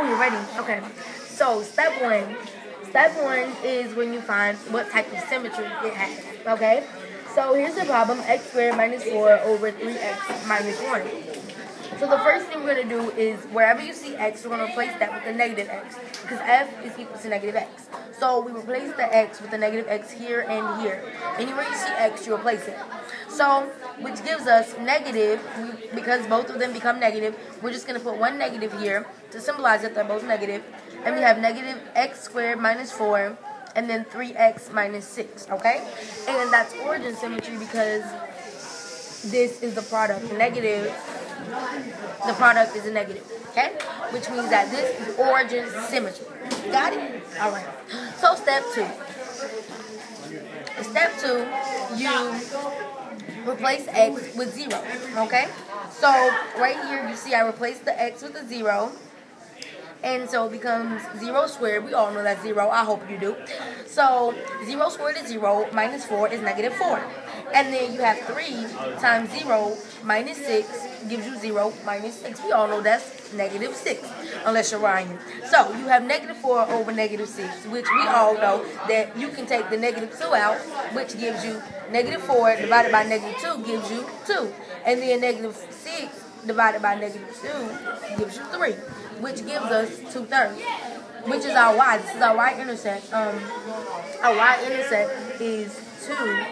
Oh, you're ready? Okay. So, step one. Step one is when you find what type of symmetry it has. Okay? So, here's the problem. X squared minus 4 over 3x minus 1. So, the first thing we're going to do is wherever you see x, we're going to replace that with a negative x. Because f is equal to negative x. So, we replace the x with the negative x here and here. Anywhere you see x, you replace it. So, which gives us negative, because both of them become negative, we're just going to put one negative here to symbolize that they're both negative. And we have negative x squared minus 4, and then 3x minus 6, okay? And that's origin symmetry because this is the product. The product is a negative, okay? Which means that this is origin symmetry. Got it? All right. So step 2. Step 2, you replace x with 0, okay? So right here you see I replaced the x with a 0. And so it becomes 0 squared. We all know that's 0. I hope you do. So 0 squared is 0. Minus 4 is negative 4. And then you have 3 times 0 minus 6 gives you 0 minus 6. We all know that's negative 6. Unless you're Ryan. So you have negative 4 over negative 6. Which we all know that you can take the negative 2 out. Which gives you negative 4 divided by negative 2 gives you 2. And then negative 6 divided by negative 2 gives you 3. Which gives us 2/3, which is our y. This is our y-intercept. Our y-intercept is 2.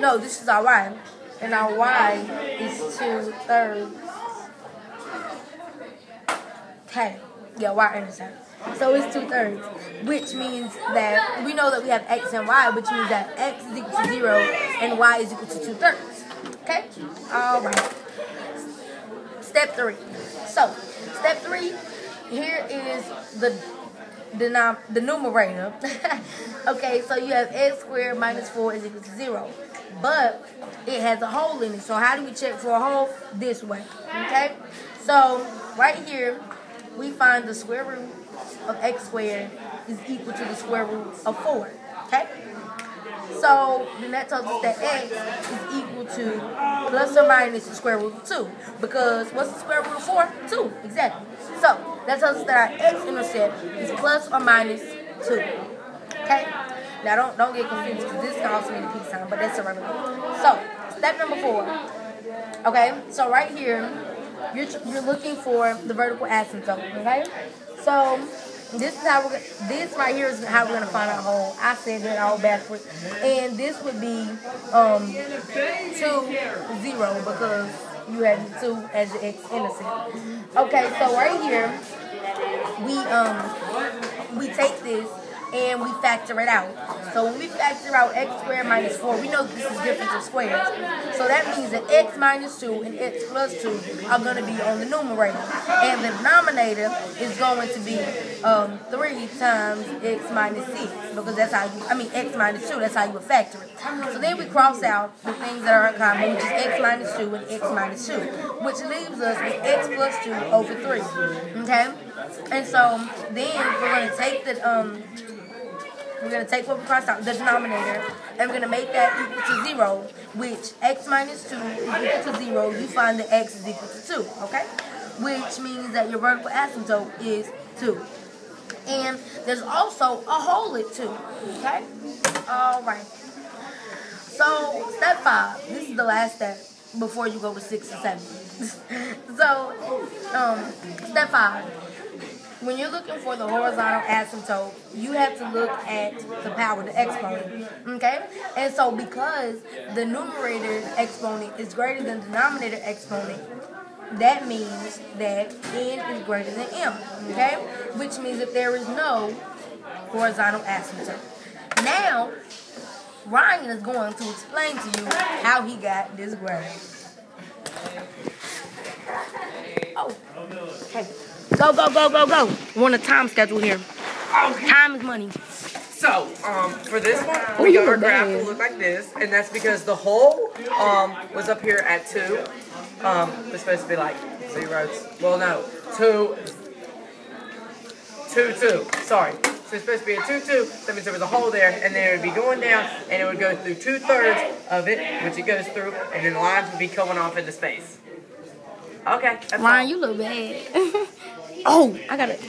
No, this is our y. And our y is 2/3. Okay. Yeah, y-intercept. So it's 2/3, which means that we know that we have x and y, which means that x is equal to 0 and y is equal to 2/3. Okay? Alright. Step 3. So, step 3, here is the numerator. Okay, so you have x squared minus 4 is equal to 0. But it has a hole in it. So how do we check for a hole? This way. Okay? So right here, we find the square root of x squared is equal to the square root of 4. Okay? So then that tells us that x is equal to plus or minus the square root of 2. Because what's the square root of 4? 2. Exactly. So that tells us that our x-intercept is plus or minus 2. Okay? Now don't get confused because this can also mean a peace sign, but that's irrelevant. So step number 4. Okay? So right here, you're looking for the vertical asymptote. Okay? So this right here is how we're gonna find our hole. I said it all backwards, and this would be 2, 0 because you had 2 as your x-intercept. Okay, so right here we take this and we factor it out. So when we factor out x squared minus 4, we know this is difference of squares. So that means that x minus 2 and x plus 2 are going to be on the numerator. And the denominator is going to be 3 times x minus 6. Because that's how x minus 2, that's how you would factor it. So then we cross out the things that are uncommon, which is x minus 2 and x minus 2. Which leaves us with x plus 2 over 3. Okay? And so then we're going to take we're going to take what we crossed out, the denominator, and we're going to make that equal to 0, which x minus 2 is equal to 0. You find that x is equal to 2, okay? Which means that your vertical asymptote is 2. And there's also a hole at 2, okay? All right. So, step 5. This is the last step before you go to 6 and 7. So, step 5. When you're looking for the horizontal asymptote, you have to look at the power, the exponent, okay? And so because the numerator exponent is greater than the denominator exponent, that means that n is greater than m, okay? Which means that there is no horizontal asymptote. Now, Ryan is going to explain to you how he got this grade. Oh, okay. Go. We're on a time schedule here. Okay. Time is money. So, for this one, we got our graph to look like this, and that's because the hole was up here at 2. It's supposed to be like 0. Well, no, 2, 2. Sorry. So it's supposed to be a 2, 2. That means there was a hole there, and then it would be going down, and it would go through 2/3 of it, which it goes through, and then the lines would be coming off into space. Okay. Ryan, you look bad. Oh, I got it.